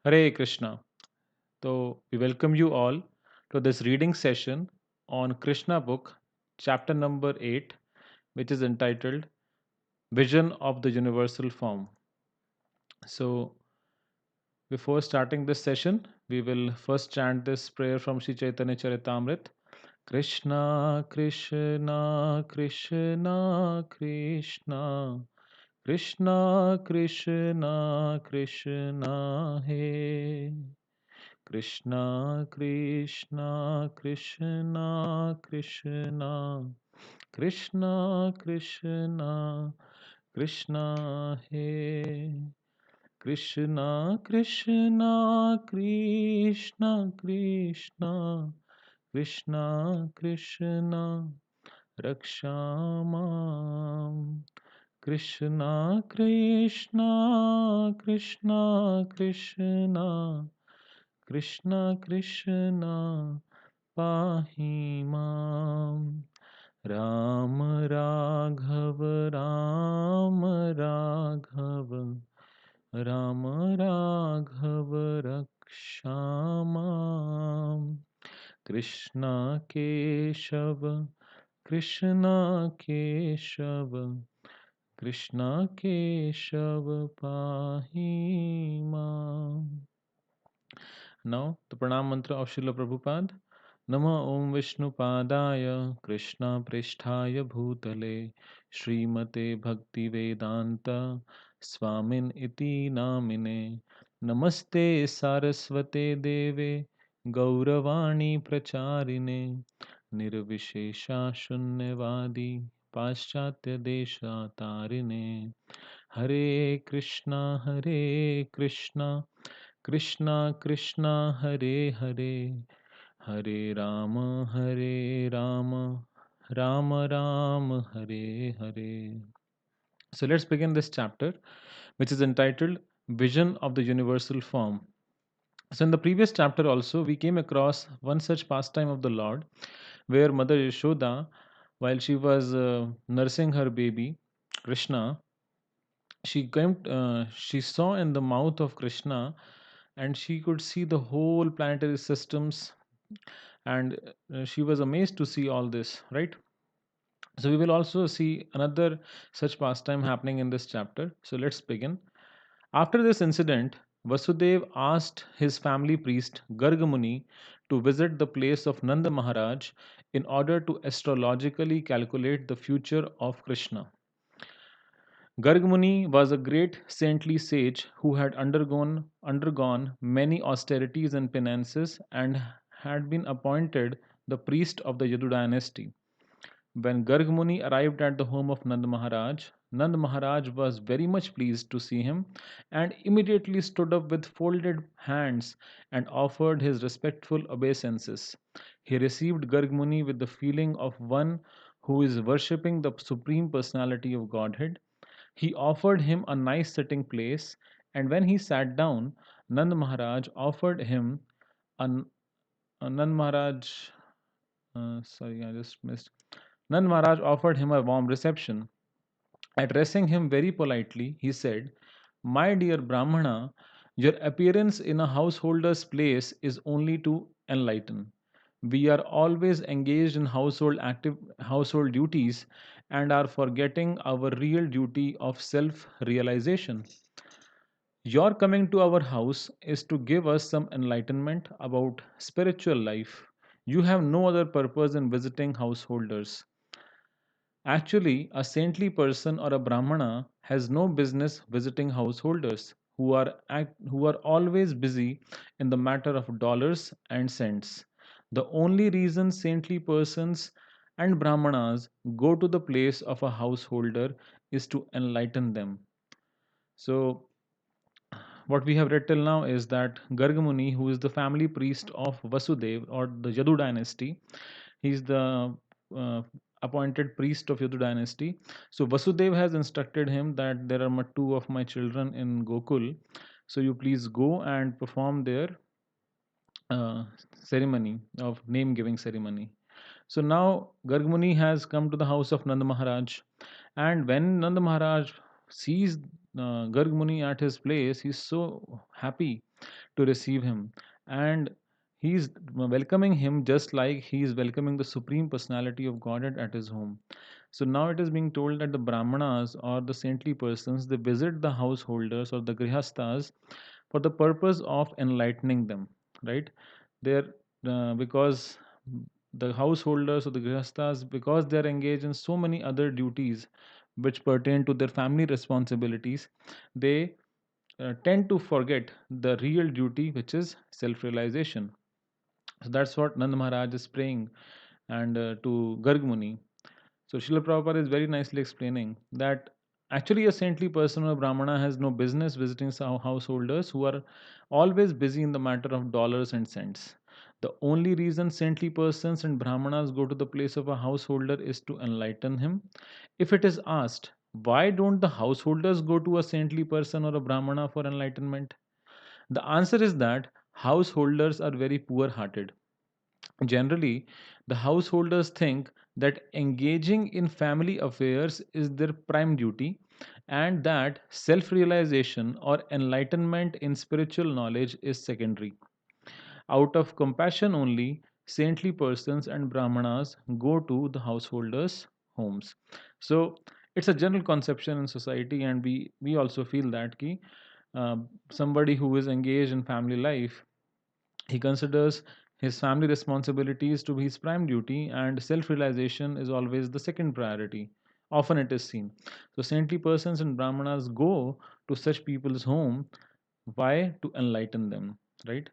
Hare Krishna. So, we welcome you all to this reading session on Krishna book, chapter number 8, which is entitled Vision of the Universal Form. So, before starting this session, we will first chant this prayer from Sri Chaitanya Charitamrit. Krishna, Krishna, Krishna, Krishna, Krishna, Krishna, Krishna, He. Krishna, Krishna, Krishna, Krishna, Krishna, Krishna, Krishna, He. Krishna, Krishna, Krishna, Krishna, Krishna, Krishna, Rakshamam. Krishna, Krishna, Krishna, Krishna, Krishna, Krishna, pahi mam. Ram Raghav, Ram Raghav, Ram Raghav, Rakshamam. Krishna Keshav, Krishna Keshav, Krishna Keshav, pahi mam. Now, the pranam mantra of Srila Prabhupada. Nama Om Vishnu Padaya Krishna Pristhaya Bhutale Srimate Bhakti Vedanta Swamin Iti Namine Namaste Saraswate Deve Gauravani Pracharine Nirvishesha Shunyavadi Paschatya Desha Tarine Hare Krishna Hare Krishna Krishna Krishna Hare Hare Hare Rama, Rama Rama, Hare Hare. So let's begin this chapter, which is entitled Vision of the Universal Form. So, in the previous chapter, also, we came across one such pastime of the Lord where Mother Yashoda, while she was nursing her baby, Krishna, she saw in the mouth of Krishna and she could see the whole planetary systems, and she was amazed to see all this, right? So we will also see another such pastime happening in this chapter. So let's begin. After this incident, Vasudev asked his family priest Gargamuni to visit the place of Nanda Maharaj in order to astrologically calculate the future of Krishna. Gargamuni was a great saintly sage who had undergone many austerities and penances and had been appointed the priest of the Yadu dynasty. When Garg Muni arrived at the home of Nand Maharaj was very much pleased to see him and immediately stood up with folded hands and offered his respectful obeisances. He received Garg Muni with the feeling of one who is worshipping the Supreme Personality of Godhead. He offered him a nice sitting place, and when he sat down, Nand Maharaj offered him a, a Nand Maharaj. Sorry, I just missed. Nand Maharaj offered him a warm reception. Addressing him very politely, he said, My dear Brahmana, your appearance in a householder's place is only to enlighten. We are always engaged in household duties and are forgetting our real duty of self realization. Your coming to our house is to give us some enlightenment about spiritual life. You have no other purpose in visiting householders. Actually, a saintly person or a brahmana has no business visiting householders who are always busy in the matter of dollars and cents. The only reason saintly persons and brahmanas go to the place of a householder is to enlighten them. So, what we have read till now is that Gargamuni, who is the family priest of Vasudev or the Yadu dynasty, he's the uh, appointed priest of Yadu dynasty. So Vasudev has instructed him that there are two of my children in Gokul. So you please go and perform their uh, ceremony of name giving ceremony. So now Gargmuni has come to the house of Nanda Maharaj, and when Nanda Maharaj sees Gargmuni at his place, he's so happy. to receive him, and he's welcoming him just like he is welcoming the supreme personality of Godhead at his home. So now it is being told that the Brahmanas or the saintly persons, they visit the householders or the grihastas for the purpose of enlightening them, right? They're because the householders or the grihastas, because they are engaged in so many other duties which pertain to their family responsibilities, they tend to forget the real duty, which is self realization. So that's what Nand Maharaj is praying and to Garg Muni. So Srila Prabhupada is very nicely explaining that actually a saintly person or Brahmana has no business visiting some householders who are always busy in the matter of dollars and cents. The only reason saintly persons and Brahmanas go to the place of a householder is to enlighten him. If it is asked, why don't the householders go to a saintly person or a Brahmana for enlightenment? The answer is that householders are very poor hearted. Generally, the householders think that engaging in family affairs is their prime duty, and that self realization or enlightenment in spiritual knowledge is secondary. Out of compassion only, saintly persons and brahmanas go to the householders' homes. So it's a general conception in society, and we also feel that somebody who is engaged in family life, he considers his family responsibilities to be his prime duty, and self realization is always the second priority. Often it is seen. So, saintly persons and brahmanas go to such people's home. Why? To enlighten them, right?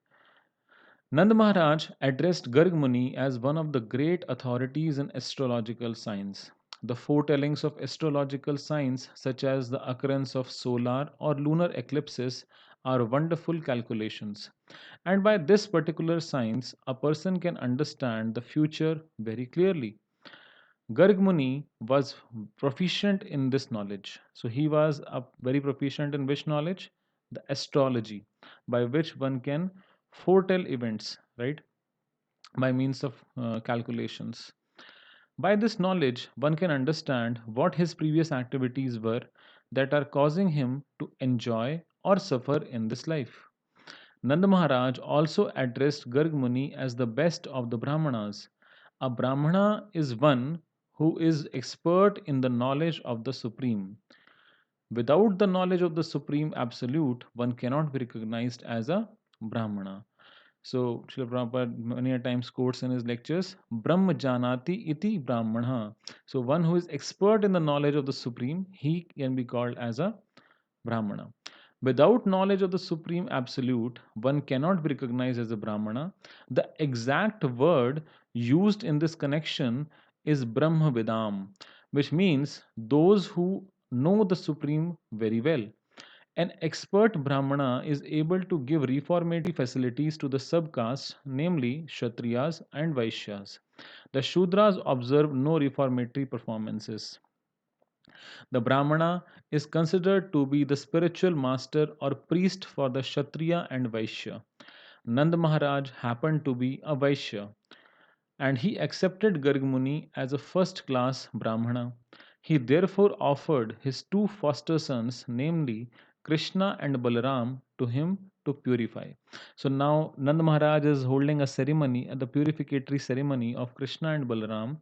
Nand Maharaj addressed Garg Muni as one of the great authorities in astrological science. The foretellings of astrological signs, such as the occurrence of solar or lunar eclipses, are wonderful calculations. And by this particular science, a person can understand the future very clearly. Garg Muni was proficient in this knowledge. So he was very proficient in which knowledge? The astrology, by which one can foretell events, right? By means of calculations. By this knowledge, one can understand what his previous activities were that are causing him to enjoy or suffer in this life. Nanda Maharaj also addressed Garg Muni as the best of the Brahmanas. A Brahmana is one who is expert in the knowledge of the Supreme. Without the knowledge of the Supreme Absolute, one cannot be recognized as a Brahmana. So, Srila Prabhupada many a times quotes in his lectures, Brahma Janati iti Brahmana. So, one who is expert in the knowledge of the Supreme, he can be called as a Brahmana. Without knowledge of the Supreme Absolute, one cannot be recognized as a Brahmana. The exact word used in this connection is Brahma Vidam, which means those who know the Supreme very well. An expert Brahmana is able to give reformatory facilities to the subcastes, namely Kshatriyas and Vaishyas. The Shudras observe no reformatory performances. The Brahmana is considered to be the spiritual master or priest for the Kshatriya and Vaishya. Nand Maharaj happened to be a Vaishya, and he accepted Garg Muni as a first class Brahmana. He therefore offered his two foster sons, namely Krishna and Balaram, to him to purify. So now Nand Maharaj is holding a ceremony, the purificatory ceremony of Krishna and Balaram,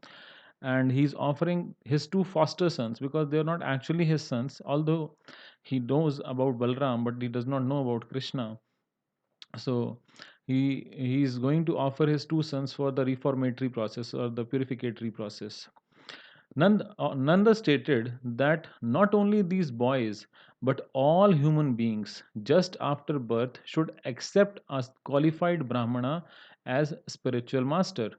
and he's offering his two foster sons because they are not actually his sons, although he knows about Balaram, but he does not know about Krishna. So he is going to offer his two sons for the reformatory process or the purificatory process. Nanda stated that not only these boys but all human beings just after birth should accept a qualified Brahmana as spiritual master.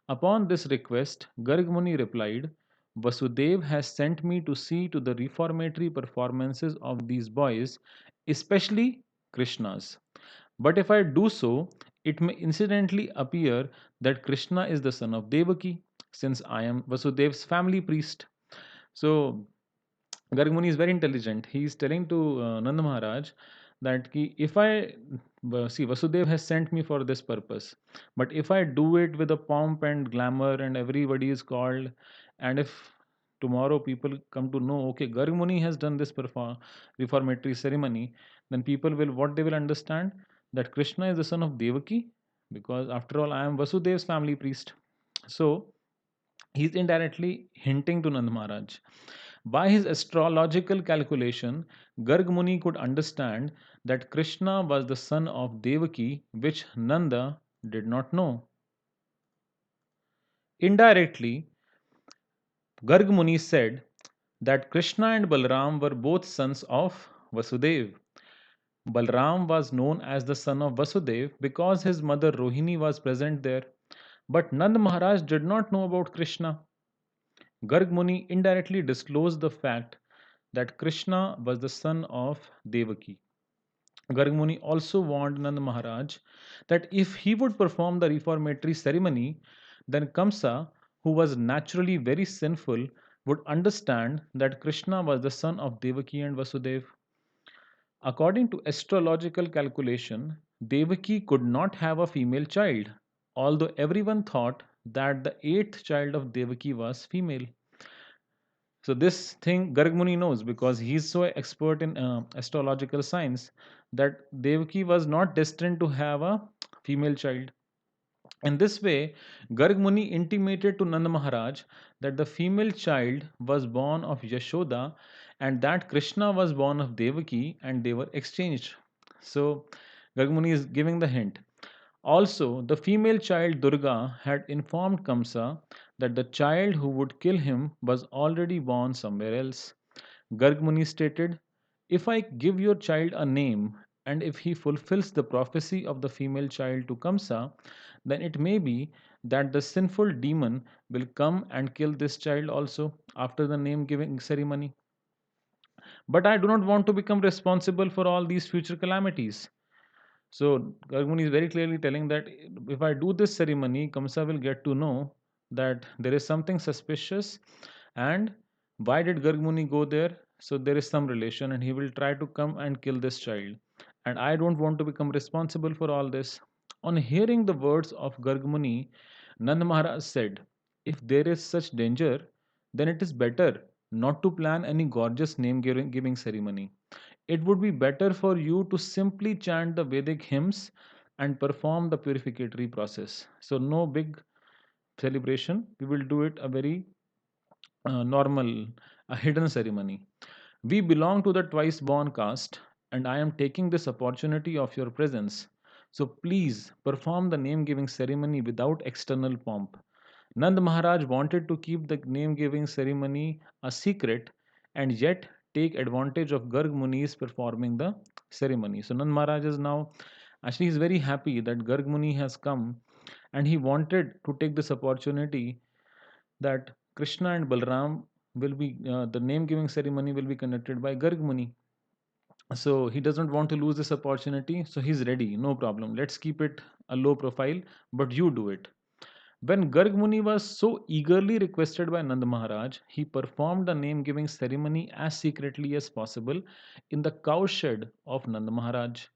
Upon this request, Garg Muni replied, Vasudev has sent me to see to the reformatory performances of these boys, especially Krishna's. But if I do so, it may incidentally appear that Krishna is the son of Devaki, since I am Vasudev's family priest. So Garg Muni is very intelligent. He is telling to Nanda Maharaj that if I see Vasudev has sent me for this purpose, but if I do it with a pomp and glamour and everybody is called, and if tomorrow people come to know, okay, Garg Muni has done this reformatory ceremony, then people will what they will understand that Krishna is the son of Devaki, because after all, I am Vasudev's family priest. So he's indirectly hinting to Nand Maharaj. By his astrological calculation, Garg Muni could understand that Krishna was the son of Devaki, which Nanda did not know. Indirectly, Garg Muni said that Krishna and Balram were both sons of Vasudev. Balram was known as the son of Vasudev because his mother Rohini was present there. But Nand Maharaj did not know about Krishna. Garg Muni indirectly disclosed the fact that Krishna was the son of Devaki. Garg Muni also warned Nand Maharaj that if he would perform the reformatory ceremony, then Kamsa, who was naturally very sinful, would understand that Krishna was the son of Devaki and Vasudev. According to astrological calculation, Devaki could not have a female child, although everyone thought that the eighth child of Devaki was female. So this thing Garg Muni knows because he's so expert in astrological science that Devaki was not destined to have a female child. In this way, Garg Muni intimated to Nanda Maharaj that the female child was born of Yashoda and that Krishna was born of Devaki and they were exchanged. So Garg Muni is giving the hint. Also, the female child Durga had informed Kamsa that the child who would kill him was already born somewhere else. Garg Muni stated, if I give your child a name and if he fulfills the prophecy of the female child to Kamsa, then it may be that the sinful demon will come and kill this child also after the name giving ceremony. But I do not want to become responsible for all these future calamities. So Gargmuni is very clearly telling that if I do this ceremony, Kamsa will get to know that there is something suspicious. And why did Gargmuni go there? So there is some relation, and he will try to come and kill this child. And I don't want to become responsible for all this. On hearing the words of Gargmuni, Nand Maharaj said, if there is such danger, then it is better not to plan any gorgeous name giving ceremony. It would be better for you to simply chant the Vedic hymns and perform the purificatory process. So, no big celebration. We will do it a very normal, a hidden ceremony. We belong to the twice born caste, and I am taking this opportunity of your presence. So, please perform the name giving ceremony without external pomp. Nand Maharaj wanted to keep the name giving ceremony a secret and yet take advantage of Garg Muni's performing the ceremony. So Nand Maharaj is now actually he's very happy that Garg Muni has come and he wanted to take this opportunity that Krishna and Balram will be the name giving ceremony will be conducted by Garg Muni. So he doesn't want to lose this opportunity. So he's ready, no problem. Let's keep it a low profile, but you do it. When Garg Muni was so eagerly requested by Nand Maharaj, he performed the name giving ceremony as secretly as possible in the cow shed of Nand Maharaj.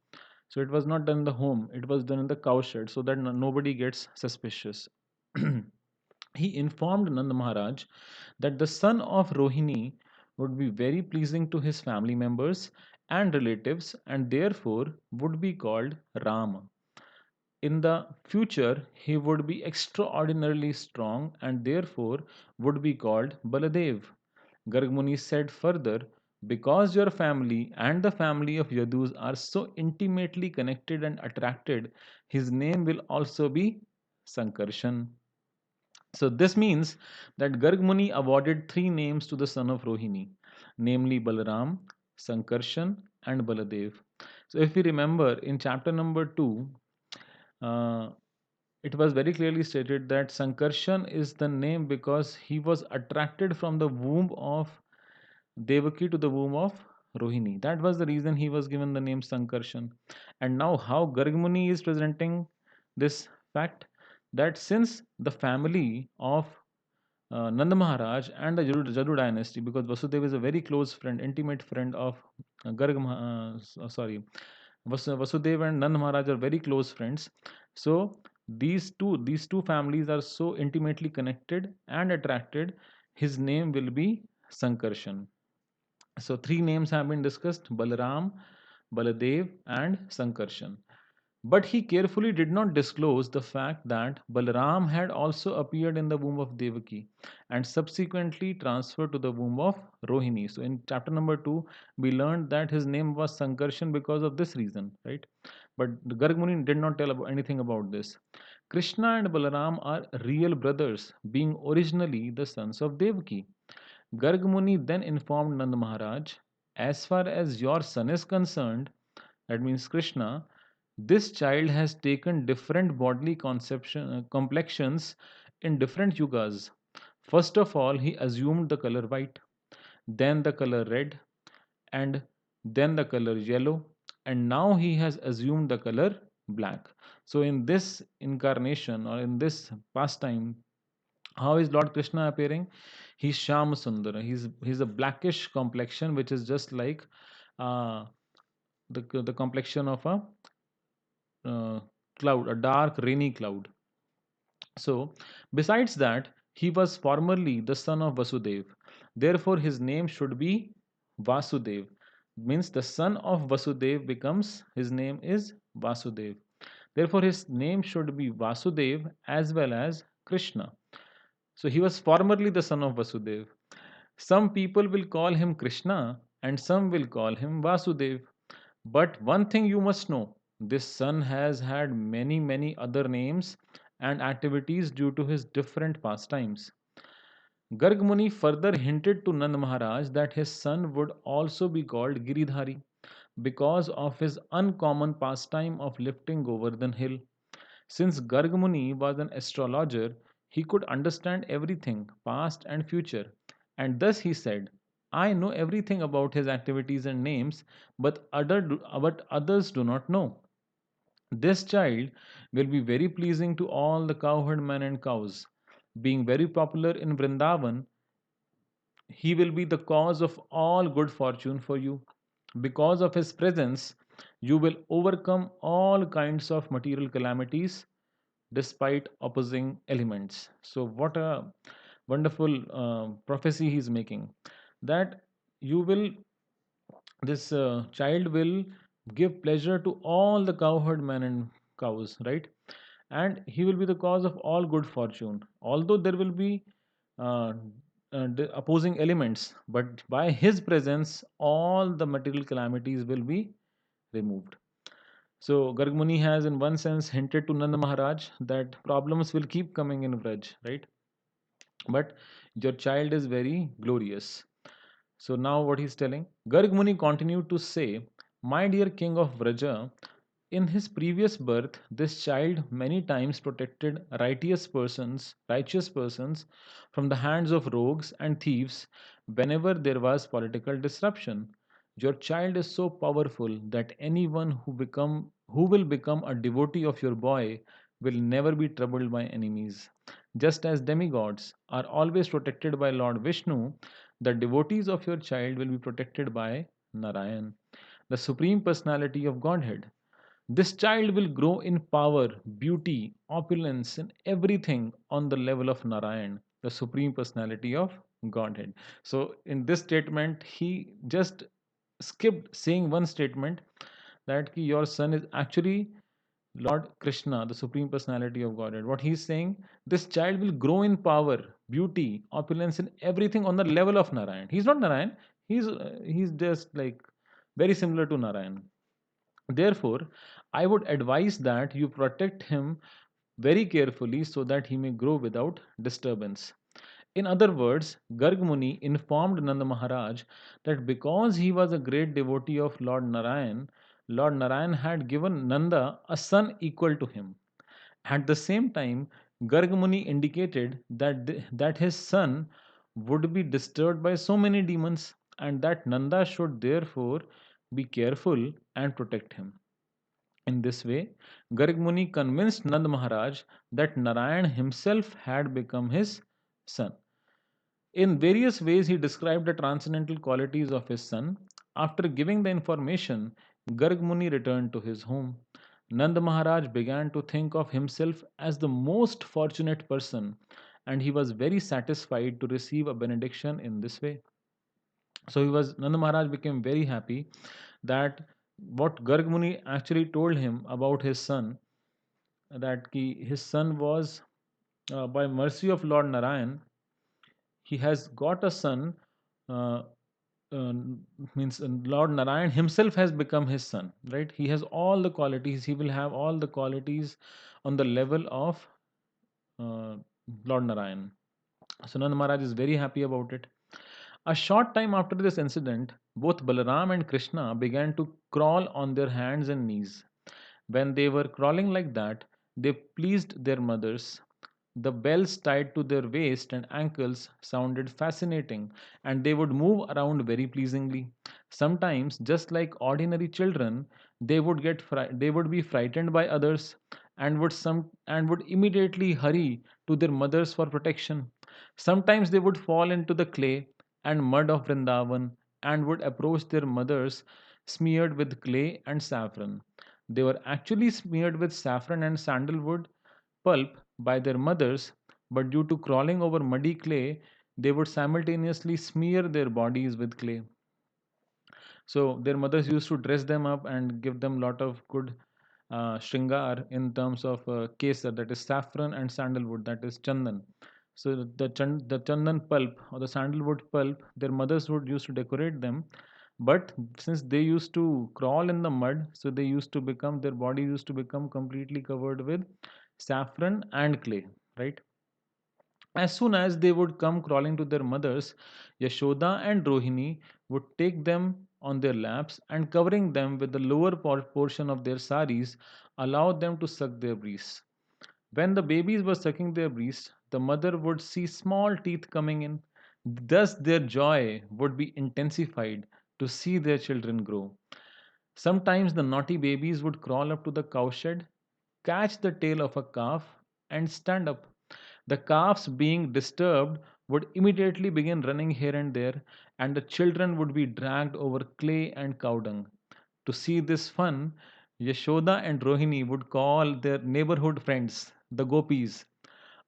So it was not done in the home, it was done in the cow shed so that nobody gets suspicious. He informed Nand Maharaj that the son of Rohini would be very pleasing to his family members and relatives and therefore would be called Ram. In the future, he would be extraordinarily strong and therefore would be called Baladev. Gargmuni said further, because your family and the family of Yadus are so intimately connected and attracted, his name will also be Sankarshan. So this means that Garg Muni awarded three names to the son of Rohini, namely Balaram, Sankarshan, and Baladev. So if we remember in chapter number 2, uh, it was very clearly stated that Sankarshan is the name because he was attracted from the womb of Devaki to the womb of Rohini. That was the reason he was given the name Sankarshan. And now, how Gargmuni is presenting this fact that since the family of Nanda Maharaj and the Jadu dynasty, because Vasudeva is a very close friend, intimate friend of Vasudeva and Nanda Maharaj are very close friends. So these two families are so intimately connected and attracted. His name will be Sankarshan. So three names have been discussed: Balaram, Baladev, and Sankarshan. But he carefully did not disclose the fact that Balaram had also appeared in the womb of Devaki and subsequently transferred to the womb of Rohini. So in chapter number 2, we learned that his name was Sankarshan because of this reason, right? But the Garg Muni did not tell anything about this. Krishna and Balaram are real brothers, being originally the sons of Devaki. Garg Muni then informed Nand Maharaj, as far as your son is concerned, that means Krishna, this child has taken different bodily complexions in different yugas. First of all, he assumed the color white, then the color red, and then the color yellow, and now he has assumed the color black. So, in this incarnation or in this pastime, how is Lord Krishna appearing? He's Sham Sundara. He's a blackish complexion, which is just like uh, the complexion of a uh, cloud, a dark rainy cloud. So, besides that, he was formerly the son of Vasudev. Therefore, his name should be Vasudev. Means the son of Vasudev becomes his name is Vasudev. Therefore, his name should be Vasudev as well as Krishna. So, he was formerly the son of Vasudev. Some people will call him Krishna and some will call him Vasudev. But one thing you must know, this son has had many, many other names and activities due to his different pastimes. Garg Muni further hinted to Nand Maharaj that his son would also be called Giridhari because of his uncommon pastime of lifting Govardhan hill. Since Garg Muni was an astrologer, he could understand everything, past and future, and thus he said, I know everything about his activities and names, but others do not know. This child will be very pleasing to all the cowherd men and cows. Being very popular in Vrindavan, he will be the cause of all good fortune for you. Because of his presence, you will overcome all kinds of material calamities despite opposing elements. So, what a wonderful prophecy he's making, that you will, this child will give pleasure to all the cowherd men and cows, right? And he will be the cause of all good fortune. Although there will be uh, the opposing elements, but by his presence, all the material calamities will be removed. So Garg Muni has, in one sense, hinted to Nanda Maharaj that problems will keep coming in Vraj, right? But your child is very glorious. So now what he's telling, Garg Muni continued to say, my dear king of Vraja, in his previous birth, this child many times protected righteous persons from the hands of rogues and thieves whenever there was political disruption. Your child is so powerful that anyone who will become a devotee of your boy will never be troubled by enemies. Just as demigods are always protected by Lord Vishnu, the devotees of your child will be protected by Narayan, the Supreme Personality of Godhead. This child will grow in power, beauty, opulence, and everything on the level of Narayan, the Supreme Personality of Godhead. So, in this statement, he just skipped saying one statement, that your son is actually Lord Krishna, the Supreme Personality of Godhead. What he's saying, this child will grow in power, beauty, opulence, and everything on the level of Narayan. He's not Narayan. He's just like very similar to Narayan. Therefore, I would advise that you protect him very carefully so that he may grow without disturbance. In other words, Garg Muni informed Nanda Maharaj that because he was a great devotee of Lord Narayan had given Nanda a son equal to him. At the same time, Garg Muni indicated that his son would be disturbed by so many demons and that Nanda should therefore be careful and protect him. In this way, Garg Muni convinced Nand Maharaj that Narayan himself had become his son. In various ways, he described the transcendental qualities of his son. After giving the information, Garg Muni returned to his home. Nand Maharaj began to think of himself as the most fortunate person, and he was very satisfied to receive a benediction in this way. So Nanda Maharaj became very happy that what Garg Muni actually told him about his son, that his son was, by mercy of Lord Narayan, he has got a son. Uh, uh, Means Lord Narayan himself has become his son, right? He has all the qualities. He will have all the qualities on the level of uh, Lord Narayan. So Nand Maharaj is very happy about it. A short time after this incident, both Balaram and Krishna began to crawl on their hands and knees. When they were crawling like that, they pleased their mothers. The bells tied to their waist and ankles sounded fascinating, and they would move around very pleasingly. Sometimes, just like ordinary children, they would be frightened by others and would immediately hurry to their mothers for protection. Sometimes they would fall into the clay and mud of Vrindavan and would approach their mothers smeared with clay and saffron. They were actually smeared with saffron and sandalwood pulp by their mothers, but due to crawling over muddy clay, they would simultaneously smear their bodies with clay. So their mothers used to dress them up and give them lot of good shringar in terms of kesar, that is saffron, and sandalwood, that is chandan. So the chandan pulp or the sandalwood pulp, their mothers would used to decorate them. But since they used to crawl in the mud, so their body used to become completely covered with saffron and clay, right? As soon as they would come crawling to their mothers, Yashoda and Rohini would take them on their laps and, covering them with the lower portion of their saris, allow them to suck their breasts. When the babies were sucking their breasts, the mother would see small teeth coming in. Thus, their joy would be intensified to see their children grow. Sometimes the naughty babies would crawl up to the cowshed, catch the tail of a calf, and stand up. The calves, being disturbed, would immediately begin running here and there, and the children would be dragged over clay and cow dung. To see this fun, Yashoda and Rohini would call their neighborhood friends, the gopis.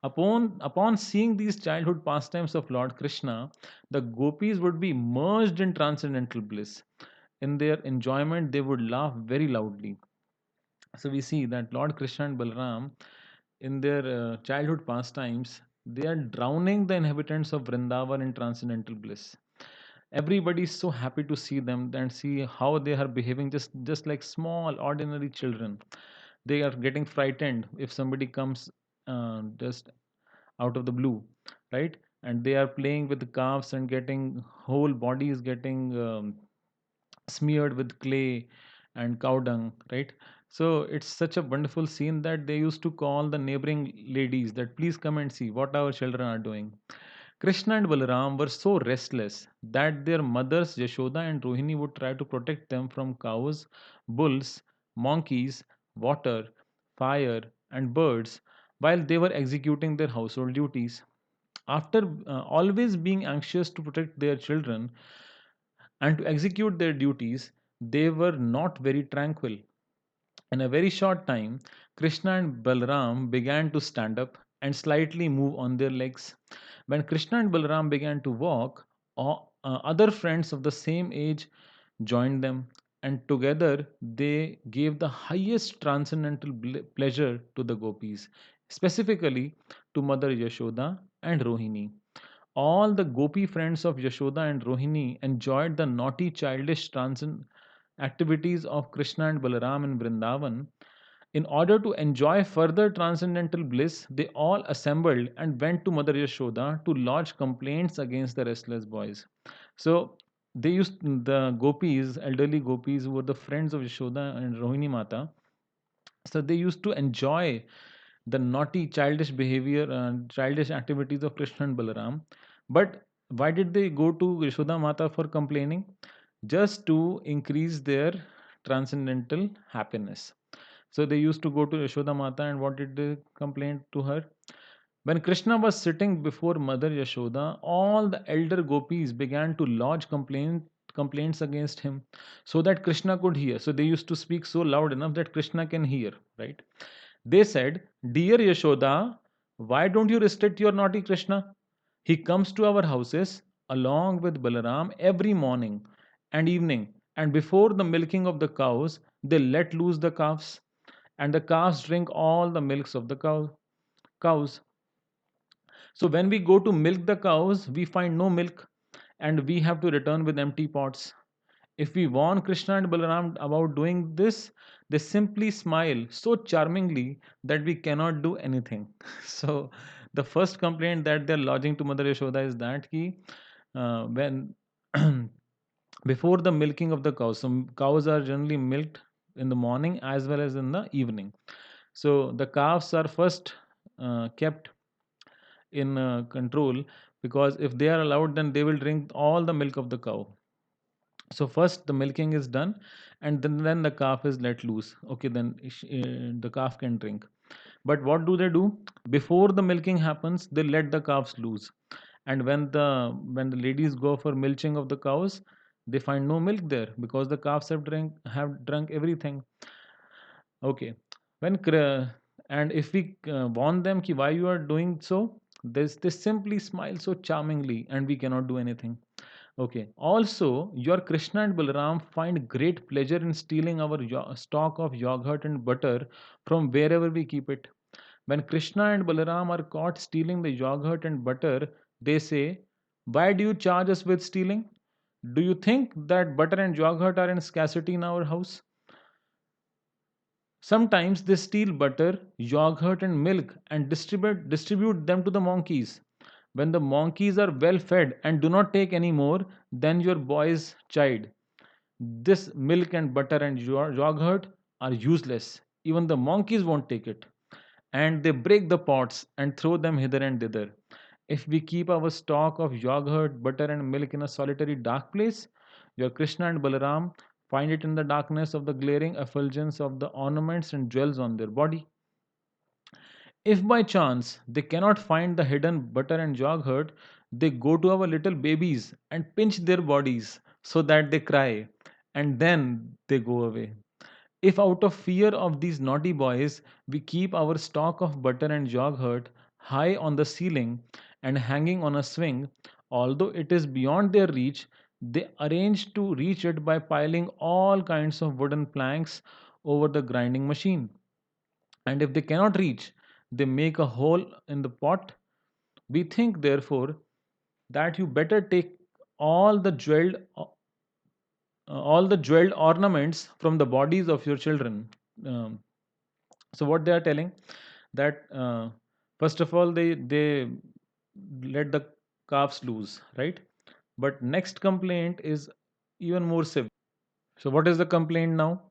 Upon seeing these childhood pastimes of Lord Krishna, the gopis would be merged in transcendental bliss. In their enjoyment, they would laugh very loudly. So we see that Lord Krishna and Balram, in their childhood pastimes, they are drowning the inhabitants of Vrindavan in transcendental bliss. Everybody is so happy to see them and see how they are behaving, just like small ordinary children. They are getting frightened if somebody comes just out of the blue, right? And they are playing with the calves and getting whole bodies getting smeared with clay and cow dung, right? So it's such a wonderful scene that they used to call the neighboring ladies that please come and see what our children are doing. Krishna and Balaram were so restless that their mothers Yashoda and Rohini would try to protect them from cows, bulls, monkeys, water, fire, and birds while they were executing their household duties. After always being anxious to protect their children and to execute their duties, they were not very tranquil. In a very short time, Krishna and Balram began to stand up and slightly move on their legs. When Krishna and Balram began to walk, other friends of the same age joined them, and together they gave the highest transcendental pleasure to the gopis, specifically to Mother Yashoda and Rohini. All the gopi friends of Yashoda and Rohini enjoyed the naughty, childish transcend activities of Krishna and Balaram in Vrindavan. In order to enjoy further transcendental bliss, they all assembled and went to Mother Yashoda to lodge complaints against the restless boys. So they used the gopis, elderly gopis who were the friends of Yashoda and Rohini Mata. So they used to enjoy the naughty, childish behavior and childish activities of Krishna and Balaram. But why did they go to Yashoda Mata for complaining? Just to increase their transcendental happiness. So they used to go to Yashoda Mata, and what did they complain to her? When Krishna was sitting before Mother Yashoda, all the elder gopis began to lodge complaints against him so that Krishna could hear. So they used to speak so loud enough that Krishna can hear, right? They said, "Dear Yashoda, why don't you restrict your naughty Krishna? He comes to our houses along with Balaram every morning and evening And before the milking of the cows, they let loose the calves, and the calves drink all the milks of the cows. So when we go to milk the cows, we find no milk, and we have to return with empty pots. If we warn Krishna and Balaram about doing this, they simply smile so charmingly that we cannot do anything. So, the first complaint that they're lodging to Mother Yashoda is that when before the milking of the cows, so cows are generally milked in the morning as well as in the evening. So, the calves are first kept in control, because if they are allowed, then they will drink all the milk of the cow. So first the milking is done, and then the calf is let loose. Okay, then the calf can drink. But what do? Before the milking happens, they let the calves loose. And when the ladies go for milching of the cows, they find no milk there, because the calves have drunk everything. Okay. And if we warn them ki why you are doing so, they simply smile so charmingly, and we cannot do anything. Okay. Also, your Krishna and Balaram find great pleasure in stealing our stock of yogurt and butter from wherever we keep it. When Krishna and Balaram are caught stealing the yogurt and butter, they say, "Why do you charge us with stealing? Do you think that butter and yogurt are in scarcity in our house?" Sometimes they steal butter, yogurt, and milk and distribute them to the monkeys. When the monkeys are well fed and do not take any more, then your boys chide. This milk and butter and yogurt are useless. Even the monkeys won't take it. And they break the pots and throw them hither and thither. If we keep our stock of yogurt, butter, and milk in a solitary dark place, your Krishna and Balaram find it in the darkness of the glaring effulgence of the ornaments and jewels on their body. If by chance they cannot find the hidden butter and yogurt, they go to our little babies and pinch their bodies so that they cry, and then they go away. If out of fear of these naughty boys, we keep our stock of butter and yogurt high on the ceiling and hanging on a swing, although it is beyond their reach, they arrange to reach it by piling all kinds of wooden planks over the grinding machine. And if they cannot reach, they make a hole in the pot. We think, therefore, that you better take all the jeweled all the jeweled ornaments from the bodies of your children. Um, so what they are telling, that first of all, they let the calves loose, right? But next complaint is even more severe. So what is the complaint now?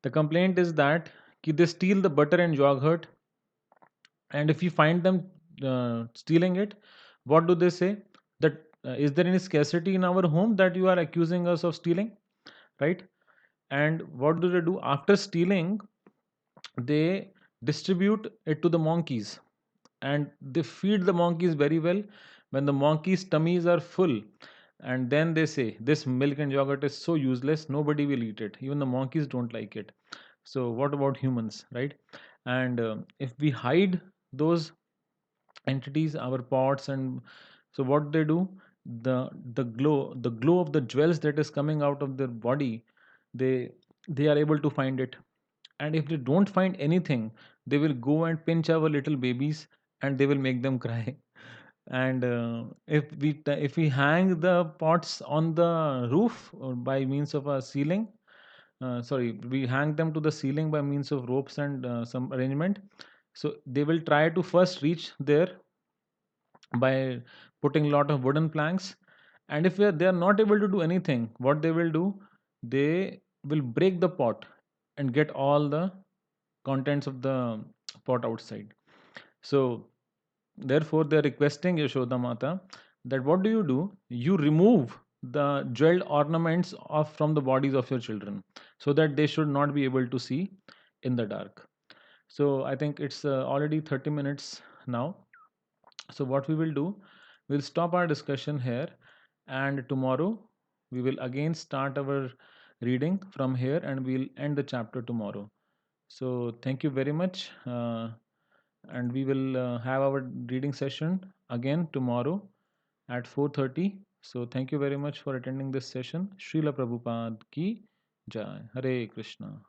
The complaint is that they steal the butter and yogurt, and if you find them stealing it, what do they say? That is there any scarcity in our home that you are accusing us of stealing, right? And what do they do after stealing? They distribute it to the monkeys, and they feed the monkeys very well. When the monkeys tummies are full, and then they say, this milk and yogurt is so useless, nobody will eat it, even the monkeys don't like it. So what about humans, right? And if we hide those entities, our pots, and so what they do, the glow of the jewels that is coming out of their body, they they are able to find it. And if they don't find anything, they will go and pinch our little babies, and they will make them cry. And if we hang the pots on the roof, or by means of a ceiling, sorry, we hang them to the ceiling by means of ropes and some arrangement, so they will try to first reach there by putting a lot of wooden planks. And if they are not able to do anything, what they will do, they will break the pot and get all the contents of the pot outside. So therefore they are requesting Yashoda Mata that what do? You remove the jeweled ornaments of from the bodies of your children, so that they should not be able to see in the dark. So I think it's already 30 minutes now. So, what we will do, we'll stop our discussion here, and tomorrow we will again start our reading from here, and we'll end the chapter tomorrow. So, thank you very much, and we will have our reading session again tomorrow at 4:30 So thank you very much for attending this session. Srila Prabhupada ki Jai. Hare Krishna.